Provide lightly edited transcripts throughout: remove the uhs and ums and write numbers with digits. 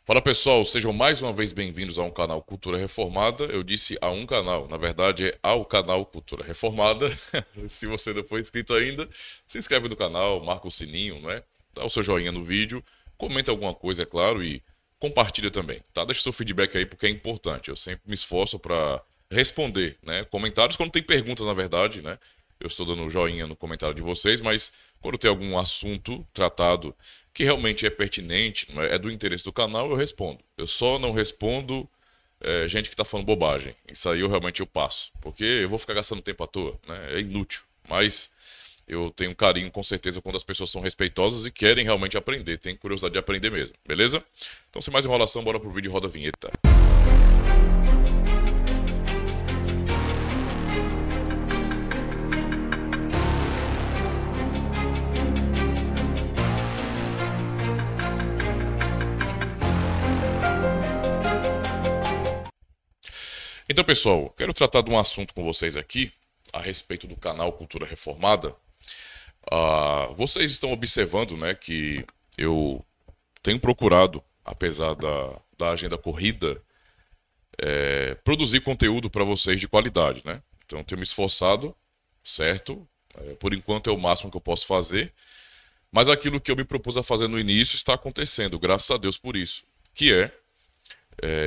Fala pessoal, sejam mais uma vez bem-vindos a um canal Cultura Reformada. Eu disse a um canal, na verdade é ao canal Cultura Reformada. Se você não for inscrito ainda, se inscreve no canal, marca o sininho, né? Dá o seu joinha no vídeo, comenta alguma coisa, é claro, e compartilha também, tá? Deixa seu feedback aí porque é importante. Eu sempre me esforço para responder, né? Comentários quando tem perguntas, na verdade, né? Eu estou dando joinha no comentário de vocês, mas quando tem algum assunto tratado que realmente é pertinente, é do interesse do canal, eu respondo. Eu só não respondo gente que está falando bobagem. Isso aí eu passo, porque eu vou ficar gastando tempo à toa, né? É inútil. Mas eu tenho carinho com certeza quando as pessoas são respeitosas e querem realmente aprender, têm curiosidade de aprender mesmo, beleza? Então, sem mais enrolação, bora pro vídeo e roda a vinheta. Então, pessoal, quero tratar de um assunto com vocês aqui a respeito do canal Cultura Reformada. Vocês estão observando, né, que eu tenho procurado, apesar da agenda corrida, produzir conteúdo para vocês de qualidade, né? Então, tenho me esforçado, certo? Por enquanto é o máximo que eu posso fazer, mas aquilo que eu me propus a fazer no início está acontecendo, graças a Deus por isso, que é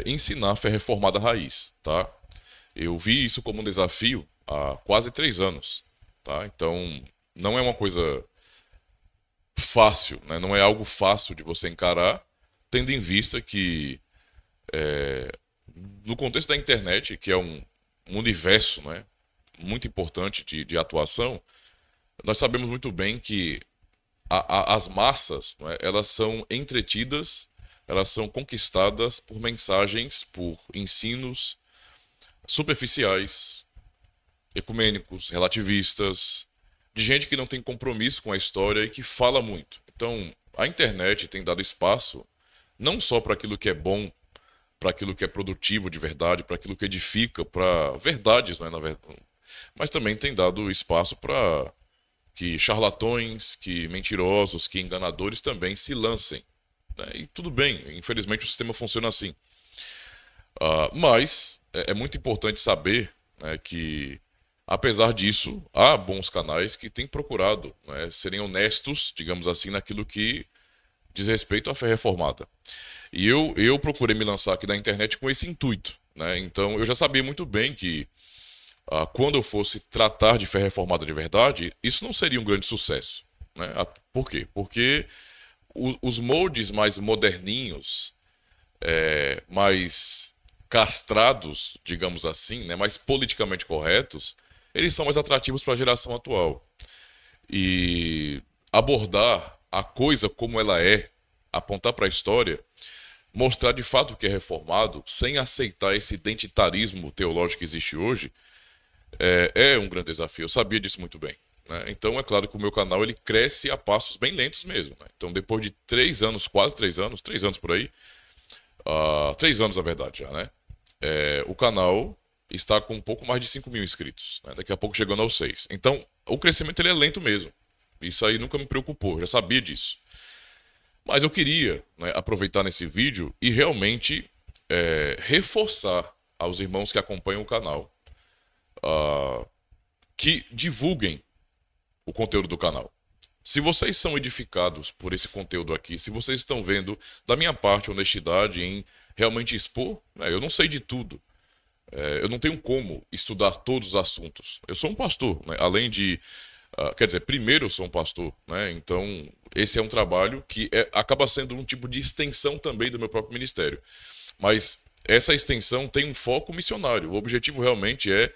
ensinar a fé reformada raiz, tá? Eu vi isso como um desafio há quase 3 anos, tá? Então, não é uma coisa fácil, né? Não é algo fácil de você encarar, tendo em vista que no contexto da internet, que é um universo, né, muito importante de atuação, nós sabemos muito bem que as massas, né, elas são entretidas, elas são conquistadas por mensagens, por ensinos superficiais, ecumênicos, relativistas, de gente que não tem compromisso com a história e que fala muito. Então, a internet tem dado espaço não só para aquilo que é bom, para aquilo que é produtivo de verdade, para aquilo que edifica, para verdades, não é, na verdade, mas também tem dado espaço para que charlatões, que mentirosos, que enganadores também se lancem, né? E tudo bem, infelizmente o sistema funciona assim. Mas é muito importante saber, né, que, apesar disso, há bons canais que têm procurado, né, serem honestos, digamos assim, naquilo que diz respeito à fé reformada. E eu procurei me lançar aqui na internet com esse intuito, né? Então eu já sabia muito bem que quando eu fosse tratar de fé reformada de verdade, isso não seria um grande sucesso, né? Por quê? Porque os moldes mais moderninhos, mais castrados, digamos assim, né, mais politicamente corretos, eles são mais atrativos para a geração atual. E abordar a coisa como ela é, apontar para a história, mostrar de fato o que é reformado, sem aceitar esse identitarismo teológico que existe hoje, é um grande desafio. Eu sabia disso muito bem, né? Então é claro que o meu canal ele cresce a passos bem lentos mesmo, né? Então depois de 3 anos, quase 3 anos, 3 anos por aí, 3 anos na verdade já, né? O canal está com um pouco mais de 5 mil inscritos, né? Daqui a pouco chegando aos 6. Então o crescimento ele é lento mesmo. Isso aí nunca me preocupou, já sabia disso. Mas eu queria, né, aproveitar nesse vídeo e realmente reforçar aos irmãos que acompanham o canal que divulguem o conteúdo do canal. Se vocês são edificados por esse conteúdo aqui, se vocês estão vendo da minha parte honestidade em realmente expor, né, eu não sei de tudo. Eu não tenho como estudar todos os assuntos. Eu sou um pastor, né, além de quer dizer, primeiro eu sou um pastor, né? Então, esse é um trabalho que acaba sendo um tipo de extensão também do meu próprio ministério. Mas essa extensão tem um foco missionário. O objetivo realmente é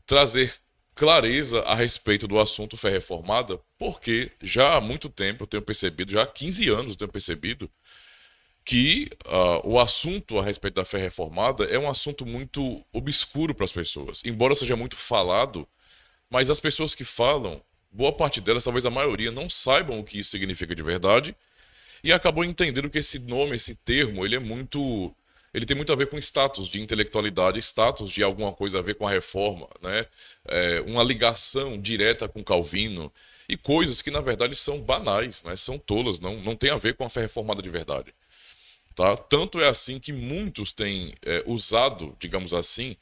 trazer clareza a respeito do assunto fé reformada, porque já há muito tempo eu tenho percebido, já há 15 anos eu tenho percebido, que o assunto a respeito da fé reformada é um assunto muito obscuro para as pessoas. Embora seja muito falado, mas as pessoas que falam, boa parte delas, talvez a maioria, não saibam o que isso significa de verdade e acabam entendendo que esse nome, esse termo, ele tem muito a ver com status de intelectualidade, status de alguma coisa a ver com a reforma, né? Uma ligação direta com Calvino e coisas que na verdade são banais, né? São tolas, não tem a ver com a fé reformada de verdade. tá? Tanto é assim que muitos têm usado, digamos assim,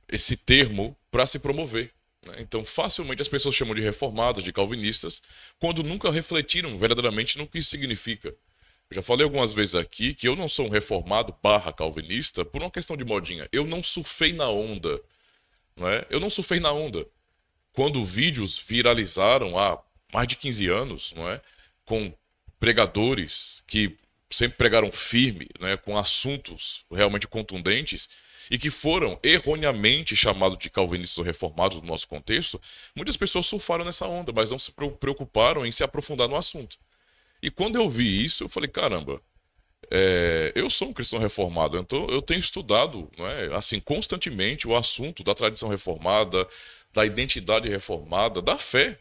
esse termo para se promover, né? Então, facilmente as pessoas chamam de reformados, de calvinistas, quando nunca refletiram verdadeiramente no que isso significa. Eu já falei algumas vezes aqui que eu não sou um reformado barra calvinista por uma questão de modinha. Eu não surfei na onda, não é? Eu não surfei na onda. Quando vídeos viralizaram há mais de 15 anos, não é? Com pregadores que sempre pregaram firme, né? Com assuntos realmente contundentes e que foram erroneamente chamados de calvinistas ou reformados no nosso contexto, muitas pessoas surfaram nessa onda, mas não se preocuparam em se aprofundar no assunto. E quando eu vi isso, eu falei, caramba, eu sou um cristão reformado, então eu tenho estudado, não é, assim, constantemente o assunto da tradição reformada, da identidade reformada, da fé,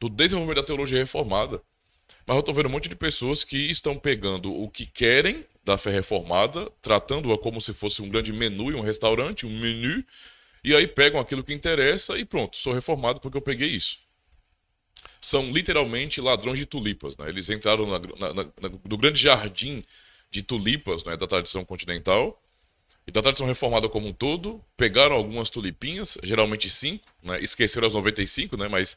do desenvolvimento da teologia reformada. Mas eu estou vendo um monte de pessoas que estão pegando o que querem da fé reformada, tratando-a como se fosse um grande menu em um restaurante, um menu, e aí pegam aquilo que interessa e pronto, sou reformado porque eu peguei isso. São literalmente ladrões de tulipas, né? Eles entraram no grande jardim de tulipas, né, da tradição continental e da tradição reformada como um todo, pegaram algumas tulipinhas, geralmente 5, né, esqueceram as 95, né, mas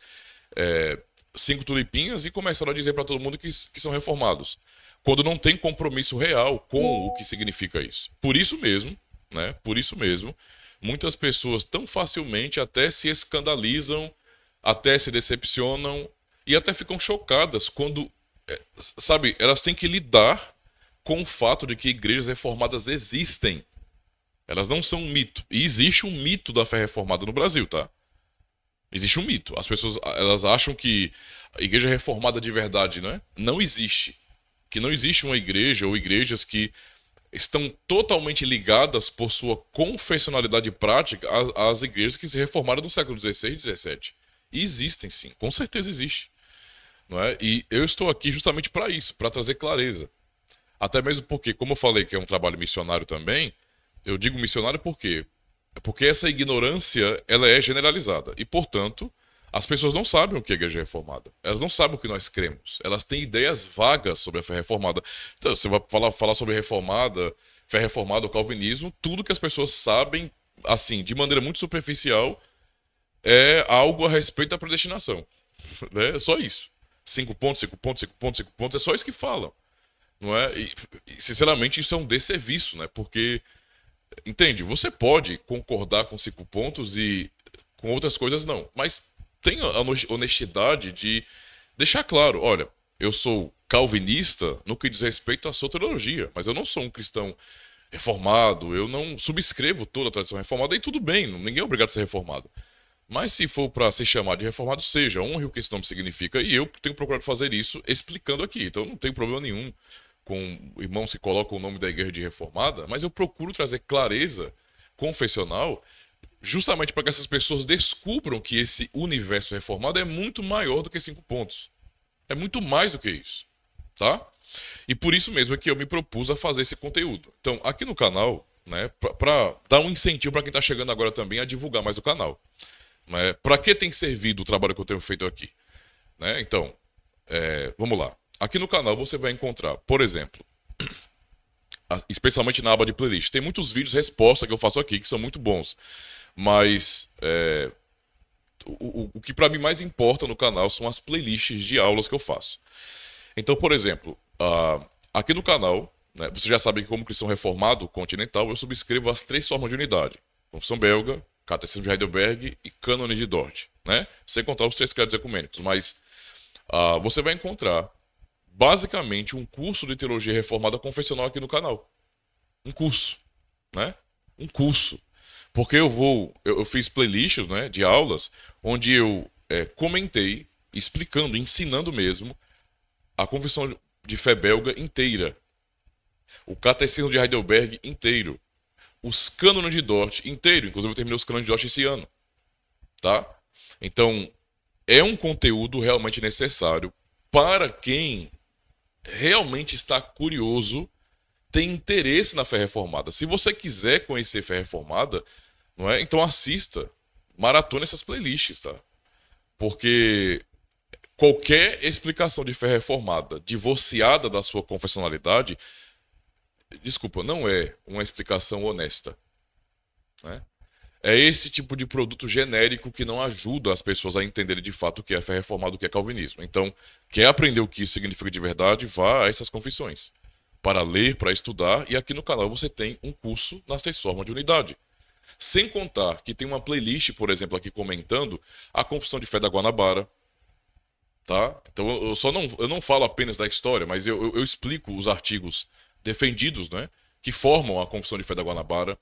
5 tulipinhas e começaram a dizer para todo mundo que são reformados, quando não tem compromisso real com o que significa isso. Por isso mesmo, né, por isso mesmo, muitas pessoas tão facilmente até se escandalizam, até se decepcionam e até ficam chocadas quando, sabe, elas têm que lidar com o fato de que igrejas reformadas existem. Elas não são um mito. E existe um mito da fé reformada no Brasil, tá? Existe um mito. As pessoas, elas acham que a igreja reformada de verdade, né, não existe. Que não existe uma igreja ou igrejas que estão totalmente ligadas por sua confessionalidade prática às igrejas que se reformaram no século XVI e XVII. E existem, sim. Com certeza existe. Não é? E eu estou aqui justamente para isso, para trazer clareza. Até mesmo porque, como eu falei que é um trabalho missionário também, eu digo missionário por quê? Porque essa ignorância, ela é generalizada. E, portanto, as pessoas não sabem o que é a igreja reformada. Elas não sabem o que nós cremos. Elas têm ideias vagas sobre a fé reformada. Então, você vai falar sobre reformada, fé reformada ou calvinismo, tudo que as pessoas sabem, assim, de maneira muito superficial, é algo a respeito da predestinação. Né? É só isso. 5 pontos, 5 pontos, 5 pontos, 5 pontos, é só isso que falam. Não é? E, sinceramente, isso é um desserviço, né? Porque, entende, você pode concordar com 5 pontos e com outras coisas não, mas tenha a honestidade de deixar claro, olha, eu sou calvinista no que diz respeito à soteriologia, mas eu não sou um cristão reformado, eu não subscrevo toda a tradição reformada, e tudo bem, ninguém é obrigado a ser reformado. Mas se for para se chamar de reformado, seja, honre o que esse nome significa, e eu tenho procurado fazer isso explicando aqui, então não tem problema nenhum com irmãos que colocam o nome da igreja de reformada, mas eu procuro trazer clareza confessional justamente para que essas pessoas descubram que esse universo reformado é muito maior do que 5 pontos. É muito mais do que isso, tá? E por isso mesmo é que eu me propus a fazer esse conteúdo. Então, aqui no canal, né, para dar um incentivo para quem está chegando agora também a divulgar mais o canal. Né? Para que tem servido o trabalho que eu tenho feito aqui? Né? Então, vamos lá. Aqui no canal você vai encontrar, por exemplo, especialmente na aba de playlist, tem muitos vídeos resposta que eu faço aqui que são muito bons. Mas o que para mim mais importa no canal são as playlists de aulas que eu faço. Então, por exemplo, aqui no canal, né, você já sabe que como cristão reformado continental, eu subscrevo as 3 formas de unidade. Confissão belga, Catecismo de Heidelberg e Cânone de Dort. Né? Sem contar os 3 credos ecumênicos. Mas você vai encontrar, basicamente, um curso de teologia reformada confessional aqui no canal. Um curso. Né? Um curso. Porque eu fiz playlists, né, de aulas onde eu comentei, explicando, ensinando mesmo a confissão de fé belga inteira, o catecismo de Heidelberg inteiro, os cânones de Dort inteiro, inclusive eu terminei os cânones de Dort esse ano, tá? Então, é um conteúdo realmente necessário para quem realmente está curioso, tem interesse na fé reformada. Se você quiser conhecer fé reformada, não é? Então assista, maratona essas playlists, tá? Porque Qualquer explicação de fé reformada divorciada da sua confessionalidade, desculpa, não é uma explicação honesta, né? É esse tipo de produto genérico que não ajuda as pessoas a entenderem de fato o que é fé reformada, o que é calvinismo. Então, quer aprender o que isso significa de verdade, vá a essas confissões. Para ler, para estudar, e aqui no canal você tem um curso nas 6 formas de unidade. Sem contar que tem uma playlist, por exemplo, aqui comentando a Confissão de Fé da Guanabara, tá? Então eu não falo apenas da história, mas eu explico os artigos defendidos, né, que formam a Confissão de Fé da Guanabara.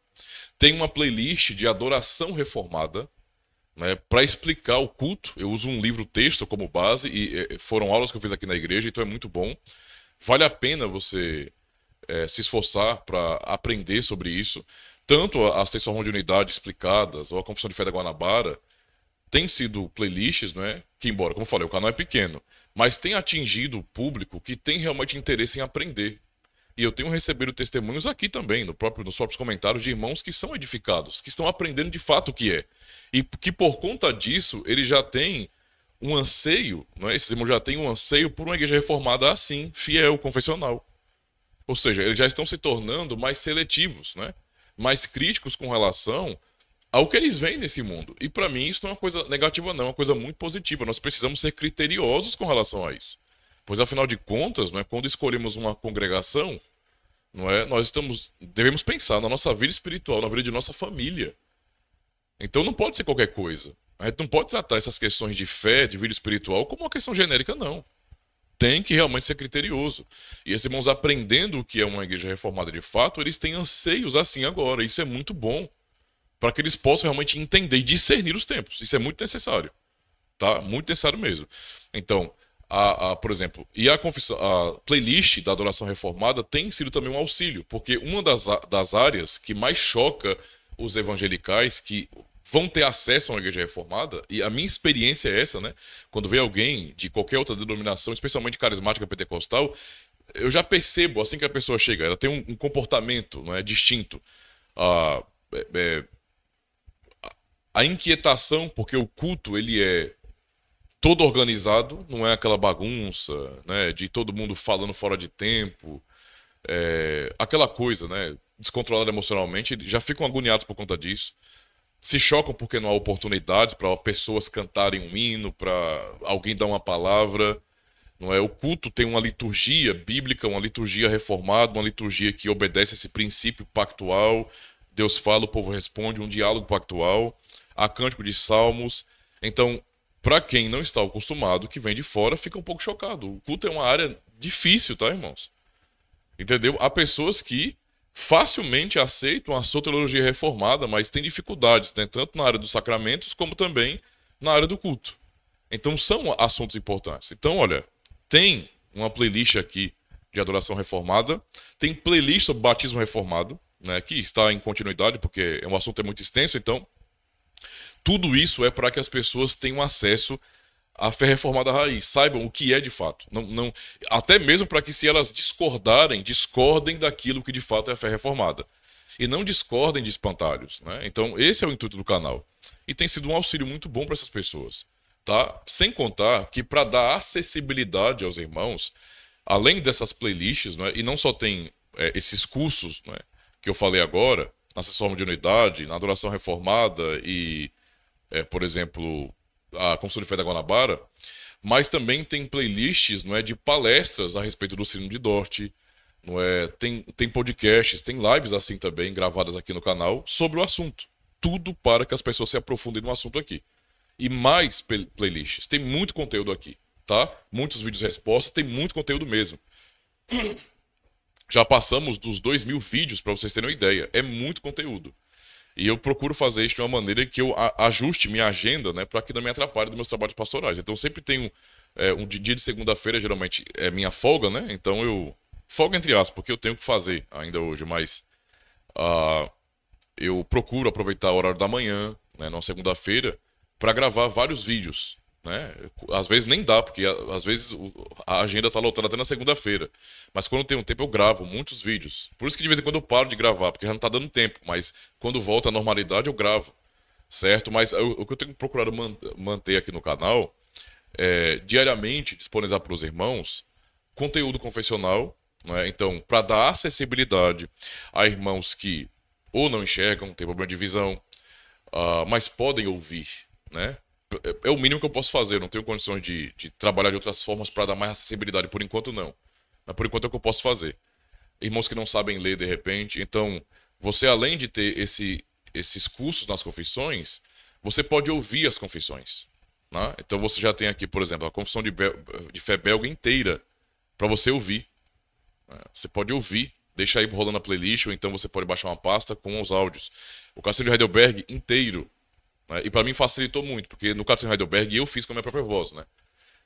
Tem uma playlist de adoração reformada, né, para explicar o culto. Eu uso um livro-texto como base e foram aulas que eu fiz aqui na igreja, então é muito bom. Vale a pena você se esforçar para aprender sobre isso. Tanto as 6 formas de unidade explicadas ou a Confissão de Fé da Guanabara tem sido playlists, né, que embora, como eu falei, o canal é pequeno, mas tem atingido o público que tem realmente interesse em aprender. E eu tenho recebido testemunhos aqui também, nos próprios comentários de irmãos que são edificados, que estão aprendendo de fato o que é. E que por conta disso, eles já têm um anseio, não é? Esses irmãos já têm um anseio por uma igreja reformada assim, fiel, confessional. Ou seja, eles já estão se tornando mais seletivos, né? Mais críticos com relação ao que eles veem nesse mundo. E para mim isso não é uma coisa negativa não, é uma coisa muito positiva. Nós precisamos ser criteriosos com relação a isso. Pois afinal de contas, né, quando escolhemos uma congregação, não é, devemos pensar na nossa vida espiritual, na vida de nossa família. Então não pode ser qualquer coisa. A gente não pode tratar essas questões de fé, de vida espiritual, como uma questão genérica, não. Tem que realmente ser criterioso. E esses irmãos aprendendo o que é uma igreja reformada de fato, eles têm anseios assim agora. Isso é muito bom. Para que eles possam realmente entender e discernir os tempos. Isso é muito necessário. Tá? Muito necessário mesmo. Então, por exemplo, e a playlist da adoração reformada tem sido também um auxílio, porque uma das áreas que mais choca os evangelicais que vão ter acesso a uma igreja reformada, e a minha experiência é essa, né? Quando vê alguém de qualquer outra denominação, especialmente carismática pentecostal, eu já percebo, assim que a pessoa chega, ela tem um comportamento, não é, distinto. A inquietação, porque o culto ele é todo organizado, não é aquela bagunça, né, de todo mundo falando fora de tempo, aquela coisa, né, descontrolada emocionalmente, já ficam agoniados por conta disso. Se chocam porque não há oportunidades para pessoas cantarem um hino, para alguém dar uma palavra. Não é? O culto tem uma liturgia bíblica, uma liturgia reformada, uma liturgia que obedece a esse princípio pactual. Deus fala, o povo responde, um diálogo pactual. Há cântico de salmos. Então, para quem não está acostumado, que vem de fora, fica um pouco chocado. O culto é uma área difícil, tá, irmãos? Entendeu? Há pessoas que facilmente aceitam a soteriologia reformada, mas têm dificuldades, né? Tanto na área dos sacramentos, como também na área do culto. Então, são assuntos importantes. Então, olha, tem uma playlist aqui de adoração reformada, tem playlist sobre batismo reformado, né, que está em continuidade, porque um assunto é muito extenso, então tudo isso é para que as pessoas tenham acesso à fé reformada raiz, saibam o que é de fato. Até mesmo para que, se elas discordem daquilo que de fato é a fé reformada. E não discordem de espantalhos, né? Então, esse é o intuito do canal. E tem sido um auxílio muito bom para essas pessoas. Tá? Sem contar que, para dar acessibilidade aos irmãos, além dessas playlists, né, e não só tem esses cursos, né, que eu falei agora, na 6 formas de unidade, na adoração reformada e, por exemplo, a Confissão de Fé da Guanabara, mas também tem playlists, não é, de palestras a respeito do Sínodo de Dort, não é, tem podcasts, tem lives assim também, gravadas aqui no canal, sobre o assunto. Tudo para que as pessoas se aprofundem no assunto aqui. E mais playlists. Tem muito conteúdo aqui, tá? Muitos vídeos respostas, tem muito conteúdo mesmo. Já passamos dos 2.000 vídeos, para vocês terem uma ideia. É muito conteúdo. E eu procuro fazer isso de uma maneira que eu ajuste minha agenda, né, para que não me atrapalhe dos meus trabalhos pastorais. Então eu sempre tenho um dia de segunda-feira, geralmente é minha folga, né? Então eu... Folga entre aspas, porque eu tenho que fazer ainda hoje, mas eu procuro aproveitar o horário da manhã, né, na segunda-feira, para gravar vários vídeos, né? Às vezes nem dá, porque às vezes a agenda está lotada até na segunda-feira. Mas quando tem um tempo eu gravo muitos vídeos. Por isso que de vez em quando eu paro de gravar, porque já não está dando tempo. Mas quando volta à normalidade eu gravo, certo? Mas o que eu tenho procurado manter aqui no canal diariamente disponibilizar para os irmãos conteúdo confessional, né? Então, para dar acessibilidade a irmãos que ou não enxergam, têm problema de visão, mas podem ouvir, né? É o mínimo que eu posso fazer, eu não tenho condições de trabalhar de outras formas para dar mais acessibilidade, por enquanto não. Mas por enquanto é o que eu posso fazer. Irmãos que não sabem ler de repente, então você além de ter esses cursos nas confissões, você pode ouvir as confissões, né? Então você já tem aqui, por exemplo, a confissão de fé belga inteira para você ouvir. Você pode ouvir, deixa aí rolando a playlist, ou então você pode baixar uma pasta com os áudios. O Cassino de Heidelberg inteiro, né? E para mim facilitou muito, porque no Cassino de Heidelberg eu fiz com a minha própria voz, né?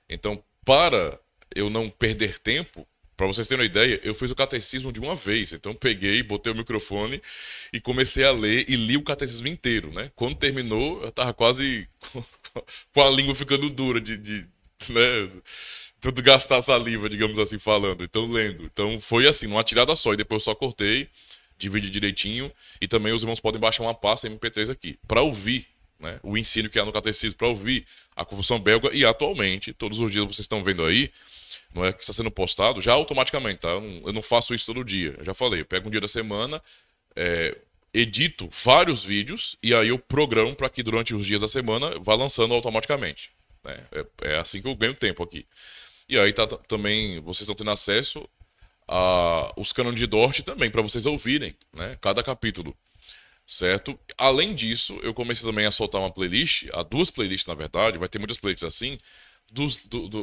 Então, para eu não perder tempo, para vocês terem uma ideia, eu fiz o catecismo de uma vez. Então, peguei, botei o microfone e comecei a ler e li o catecismo inteiro, né? Quando terminou, eu tava quase com a língua ficando dura né? Tudo gastar saliva, digamos assim, falando. Então, lendo. Então, foi assim, numa tirada só. E depois eu só cortei, dividi direitinho. E também os irmãos podem baixar uma pasta MP3 aqui, para ouvir, né, o ensino que há no catecismo, para ouvir a confissão belga. E atualmente, todos os dias vocês estão vendo aí, não é que está sendo postado, já automaticamente, tá? Eu não faço isso todo dia. Eu já falei, eu pego um dia da semana, edito vários vídeos e aí eu programo para que durante os dias da semana vá lançando automaticamente, né? É assim que eu ganho tempo aqui. E aí também vocês estão tendo acesso aos cânones de Dort também, para vocês ouvirem, né, cada capítulo, certo? Além disso, eu comecei também a soltar uma playlist, duas playlists na verdade, vai ter muitas playlists assim,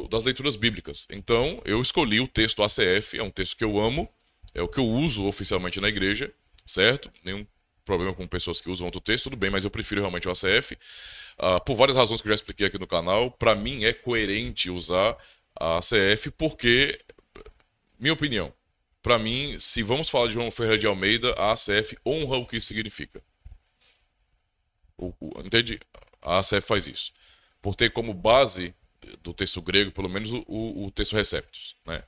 das leituras bíblicas. Então, eu escolhi o texto ACF, é um texto que eu amo, é o que eu uso oficialmente na igreja, certo? Nenhum problema com pessoas que usam outro texto, tudo bem, mas eu prefiro realmente o ACF, por várias razões que eu já expliquei aqui no canal. Para mim é coerente usar a ACF porque, minha opinião, para mim, se vamos falar de João Ferreira de Almeida, a ACF honra o que isso significa. Entende? A ACF faz isso. Por ter como base do texto grego, pelo menos o texto Receptus, né?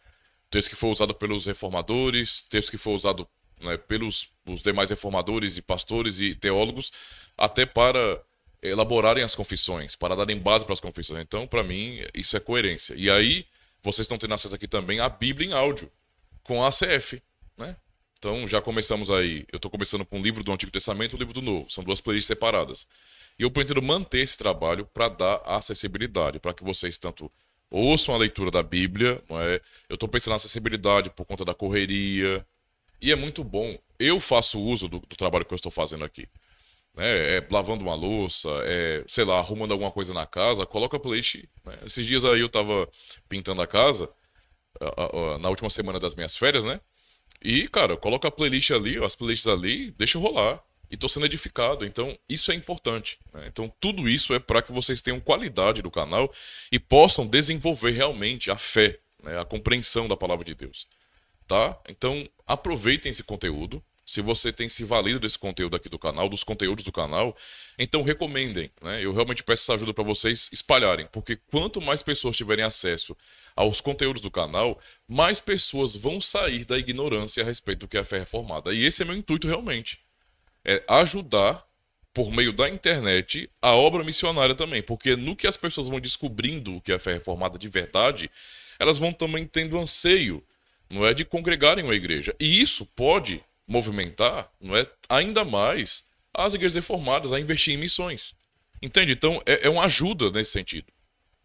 Texto que foi usado pelos reformadores, texto que foi usado, né, pelos os demais reformadores e pastores e teólogos, até para elaborarem as confissões, para darem base para as confissões. Então, para mim, isso é coerência. E aí, vocês estão tendo acesso aqui também à Bíblia em áudio, com a ACF, né? Então, já começamos aí, eu estou começando com um livro do Antigo Testamento e um livro do Novo, são duas playlists separadas. E eu pretendo manter esse trabalho para dar acessibilidade, para que vocês tanto ouçam a leitura da Bíblia, não é? Eu estou pensando na acessibilidade por conta da correria, e é muito bom. Eu faço uso do trabalho que eu estou fazendo aqui, né? Lavando uma louça, sei lá, arrumando alguma coisa na casa, coloca a playlist, né? Esses dias aí eu estava pintando a casa, na última semana das minhas férias, né? E, cara, coloca a playlist ali, as playlists ali, deixa rolar. E tô sendo edificado, então isso é importante, né? Então tudo isso é para que vocês tenham qualidade do canal e possam desenvolver realmente a fé, né? A compreensão da palavra de Deus, tá? Então aproveitem esse conteúdo. Se você tem se valido desse conteúdo aqui do canal, dos conteúdos do canal, então recomendem, né? Eu realmente peço essa ajuda para vocês espalharem, porque quanto mais pessoas tiverem acesso aos conteúdos do canal, mais pessoas vão sair da ignorância a respeito do que é a fé reformada. E esse é meu intuito realmente. É ajudar, por meio da internet, a obra missionária também. Porque no que as pessoas vão descobrindo o que é a fé reformada de verdade, elas vão também tendo anseio, não é, de congregarem uma igreja. E isso pode movimentar, não é, ainda mais as igrejas reformadas a investir em missões. Entende? Então, é uma ajuda nesse sentido,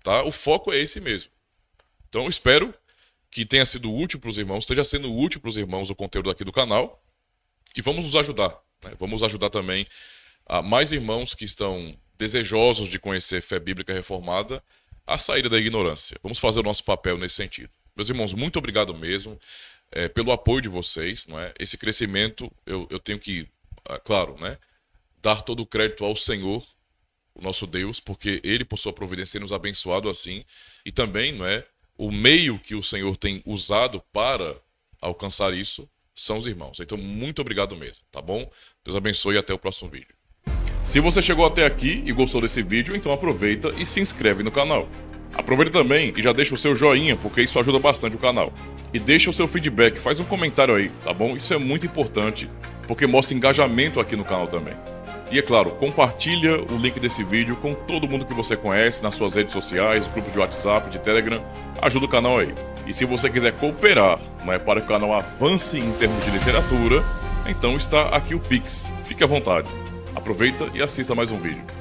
tá? O foco é esse mesmo. Então, eu espero que tenha sido útil para os irmãos, esteja sendo útil para os irmãos o conteúdo aqui do canal. E vamos nos ajudar, né? Vamos ajudar também a mais irmãos que estão desejosos de conhecer fé bíblica reformada a sair da ignorância. Vamos fazer o nosso papel nesse sentido. Meus irmãos, muito obrigado mesmo pelo apoio de vocês, não é? Esse crescimento, eu tenho que, claro, né, dar todo o crédito ao Senhor, o nosso Deus, porque Ele, por sua providência, tem nos abençoado assim. E também, não é, o meio que o Senhor tem usado para alcançar isso são os irmãos. Então, muito obrigado mesmo, tá bom? Deus abençoe e até o próximo vídeo. Se você chegou até aqui e gostou desse vídeo, então aproveita e se inscreve no canal. Aproveita também e já deixa o seu joinha, porque isso ajuda bastante o canal. E deixa o seu feedback, faz um comentário aí, tá bom? Isso é muito importante, porque mostra engajamento aqui no canal também. E é claro, compartilha o link desse vídeo com todo mundo que você conhece nas suas redes sociais, grupos de WhatsApp, de Telegram. Ajuda o canal aí. E se você quiser cooperar, para que o canal avance em termos de literatura, então está aqui o Pix. Fique à vontade. Aproveita e assista mais um vídeo.